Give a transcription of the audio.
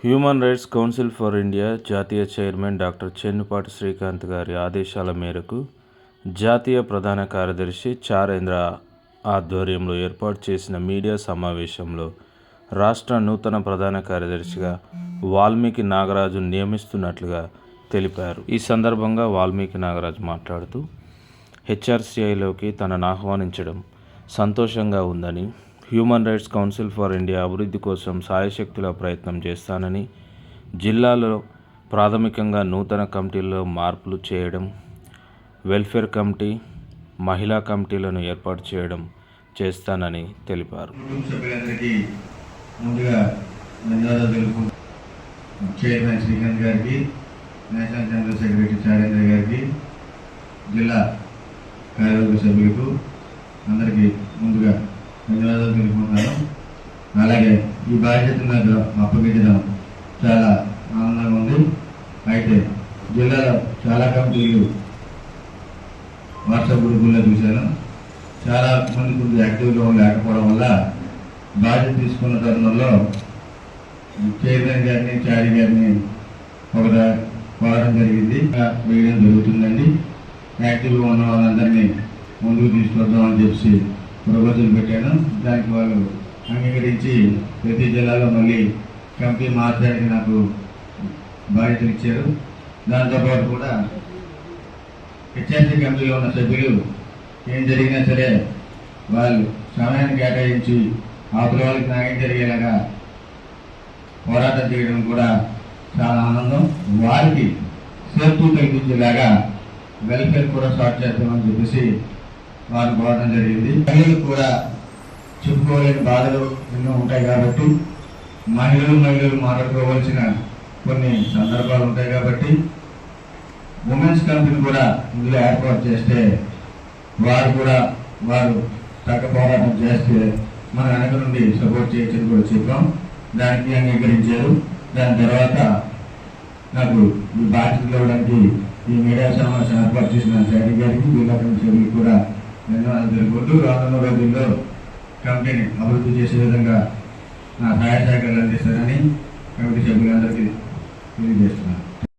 Human rights council for India జాతీయ chairman doctor Chennupati Srikanth గారి ఆదేశాల మేరకు జాతీయ ప్రధాన కార్యదర్శి చారేంద్ర ఆధ్వర్యంలో ఏర్పాటు చేసిన మీడియా సమావేశంలో రాష్ట్ర నూతన ప్రధాన కార్యదర్శిగా వాల్మీకి నాగరాజు నియమిస్తున్నట్లుగా తెలిపారు. ఈ సందర్భంగా వాల్మీకి నాగరాజు మాట్లాడుతూ హెచ్ఆర్సీఐలోకి తనను ఆహ్వానించడం సంతోషంగా ఉందని, human rights council for India అభివృద్ధి కోసం సాయశక్తుల ప్రయత్నం చేస్తానని, జిల్లాలో ప్రాథమికంగా నూతన కమిటీల్లో మార్పులు చేయడం, వెల్ఫేర్ కమిటీ, మహిళా కమిటీలను ఏర్పాటు చేయడం చేస్తానని తెలిపారు. చైర్మన్ శ్రీకాంత్ గారికి, నేషనల్ జనరల్ సెక్రటరీ చారేంద్ర గారికి, జిల్లా కార్యవర్గ సభ్యులకు అందరికీ ముందుగా ధన్యవాదాలు తెలుపుకుంటున్నాను. అలాగే ఈ బాధ్యత నాకు అప్పగించడం చాలా ఆనందంగా ఉంది. అయితే జిల్లాలో చాలా కమిటీలు వాట్సాప్ గ్రూపుల్లో చూశాను. చాలా మంది కొద్దిగా యాక్టివ్గా లేకపోవడం వల్ల బాధ్యత తీసుకున్న తరుణంలో చైర్మన్ గారిని, చారి గారిని ఒకటి కోరడం జరిగింది, వేయడం జరుగుతుందండి. యాక్టివ్గా ఉన్న వాళ్ళందరినీ ముందుకు తీసుకొద్దామని చెప్పి ప్రపోజల్ పెట్టాను. దానికి వాళ్ళు అంగీకరించి ప్రతి జిల్లాలో మళ్ళీ కమిటీ మార్చడానికి నాకు బాధ్యతలు ఇచ్చారు. దాంతోపాటు కూడా హెచ్ఆర్సీ కమిటీలో ఉన్న సభ్యులు ఏం జరిగినా సరే వాళ్ళు సమయాన్ని కేటాయించి అవతల వాళ్ళకి న్యాయం జరిగేలాగా పోరాటం చేయడం కూడా చాలా ఆనందం. వారికి సేఫ్టీ కల్పించేలాగా వెల్ఫేర్ కూడా స్టార్ట్ చేస్తామని చెప్పేసి వారు కోరడం జరిగింది. మహిళలకు కూడా చెప్పుకోలేని బాధలు ఎన్నో ఉంటాయి కాబట్టి, మహిళలు మాట్లాడుకోవాల్సిన కొన్ని సందర్భాలు ఉంటాయి కాబట్టి ఉమెన్స్ కమిటీని కూడా ఇందులో ఏర్పాటు చేస్తే వారు తగ్గ పోరాటం చేస్తే మన వెనక నుండి సపోర్ట్ చేయొచ్చని కూడా చెప్పాం. దానికి అంగీకరించారు. దాని తర్వాత నాకు ఈ బాధ్యతలు ఇవ్వడానికి ఈ మీడియా సమావేశం ఏర్పాటు చేసిన చారి గారికి, జిల్లా కమిటీ సభ్యులకు కూడా ధన్యవాదాలు తెలుపుకుంటూ రానున్న రోజుల్లో కమిటీని అభివృద్ధి చేసే విధంగా నా సహాయ సహకారాలు అందిస్తానని కమిటీ సభ్యులందరికీ తెలియజేస్తున్నాను.